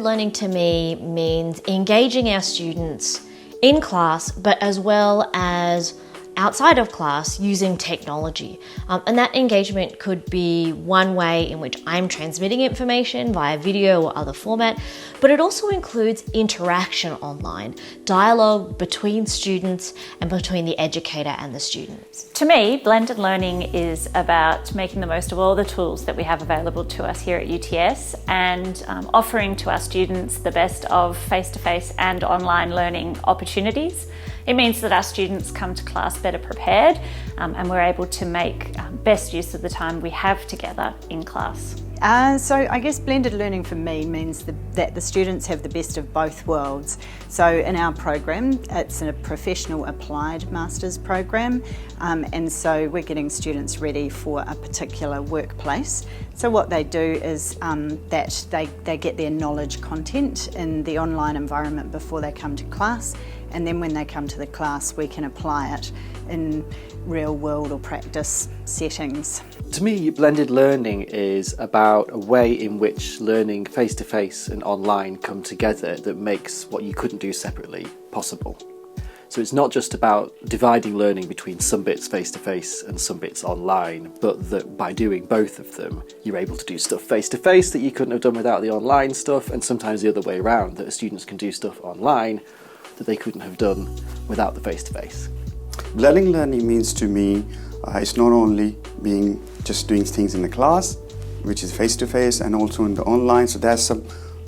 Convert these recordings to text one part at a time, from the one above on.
learning to me means engaging our students in class, but as well as outside of class using technology. And that engagement could be one way in which I'm transmitting information via video or other format, but it also includes interaction online, dialogue between students and between the educator and the students. To me, blended learning is about making the most of all the tools that we have available to us here at UTS and offering to our students the best of face-to-face and online learning opportunities. It means that our students come to class better prepared and we're able to make best use of the time we have together in class. So I guess blended learning for me means that the students have the best of both worlds. So in our program, it's a professional applied master's program, and so we're getting students ready for a particular workplace. So what they do is that they get their knowledge content in the online environment before they come to class, and then when they come to the class we can apply it in real world or practice settings. To me, blended learning is about a way in which learning face-to-face and online come together that makes what you couldn't do separately possible. So it's not just about dividing learning between some bits face-to-face and some bits online, but that by doing both of them, you're able to do stuff face-to-face that you couldn't have done without the online stuff, and sometimes the other way around, that students can do stuff online that they couldn't have done without the face-to-face. Blended learning means to me, it's not only being just doing things in the class, which is face-to-face, and also in the online. So that's some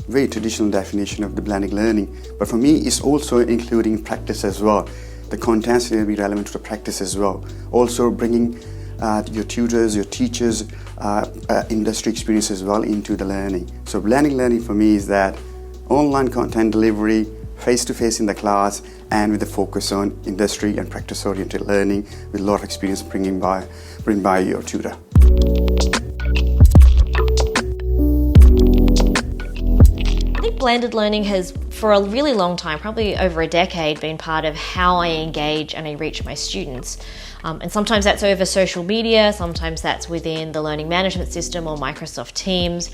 very traditional definition of the blended learning. But for me, it's also including practice as well. The contents will be relevant to the practice as well. Also bringing your tutors, your teachers, industry experience as well into the learning. So blended learning for me is that online content delivery, face-to-face in the class, and with a focus on industry and practice-oriented learning with a lot of experience bring by your tutor. I think blended learning has, for a really long time, probably over a decade, been part of how I engage and I reach my students. And sometimes that's over social media, sometimes that's within the learning management system or Microsoft Teams.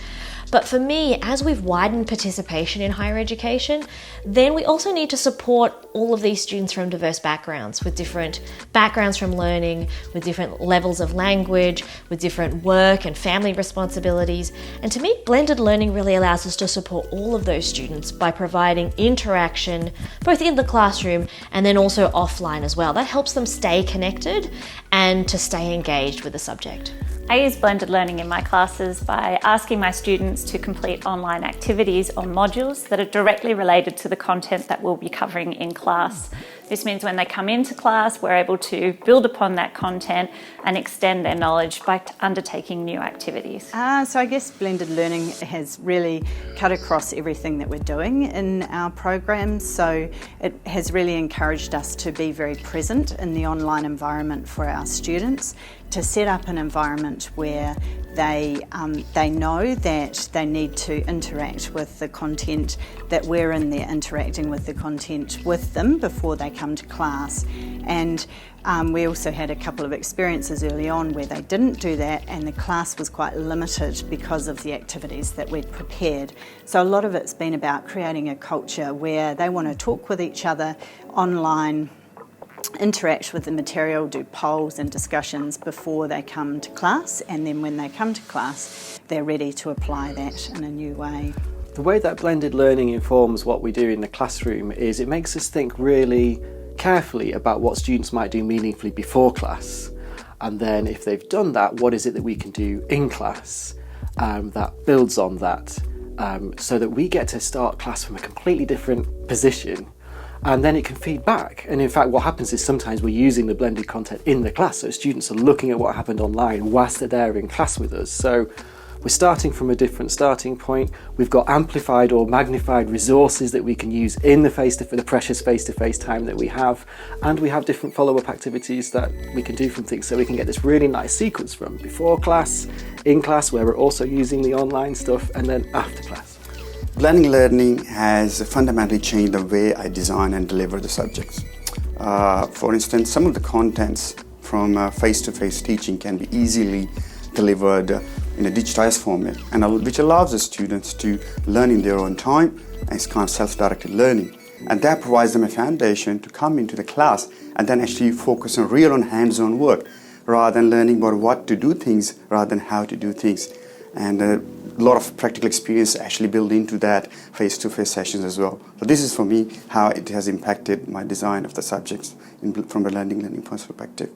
But for me, as we've widened participation in higher education, then we also need to support all of these students from diverse backgrounds, with different backgrounds from learning, with different levels of language, with different work and family responsibilities. And to me, blended learning really allows us to support all of those students by providing interaction, both in the classroom and then also offline as well. That helps them stay connected and to stay engaged with the subject. I use blended learning in my classes by asking my students to complete online activities or modules that are directly related to the content that we'll be covering in class. This means when they come into class, we're able to build upon that content and extend their knowledge by undertaking new activities. So I guess blended learning has really cut across everything that we're doing in our programs. So it has really encouraged us to be very present in the online environment for our students, to set up an environment where they know that they need to interact with the content, that we're in there interacting with the content with them before they come to class. And we also had a couple of experiences early on where they didn't do that and the class was quite limited because of the activities that we'd prepared. So a lot of it's been about creating a culture where they want to talk with each other online, interact with the material, do polls and discussions before they come to class, and then when they come to class they're ready to apply that in a new way. The way that blended learning informs what we do in the classroom is it makes us think really carefully about what students might do meaningfully before class, and then if they've done that, what is it that we can do in class that builds on that, so that we get to start class from a completely different position. And then it can feed back. And in fact, what happens is sometimes we're using the blended content in the class, so students are looking at what happened online whilst they're there in class with us. So we're starting from a different starting point. We've got amplified or magnified resources that we can use in the precious face-to-face time that we have. And we have different follow-up activities that we can do from things, so we can get this really nice sequence from before class, in class, where we're also using the online stuff, and then after class. Blended learning has fundamentally changed the way I design and deliver the subjects. For instance, some of the contents from face-to-face teaching can be easily delivered in a digitized format, and which allows the students to learn in their own time, and it's kind of self-directed learning. And that provides them a foundation to come into the class and then actually focus on real and hands-on work, rather than learning about what to do things rather than how to do things. And a lot of practical experience actually built into that face-to-face sessions as well. So this is for me how it has impacted my design of the subjects from a learning perspective.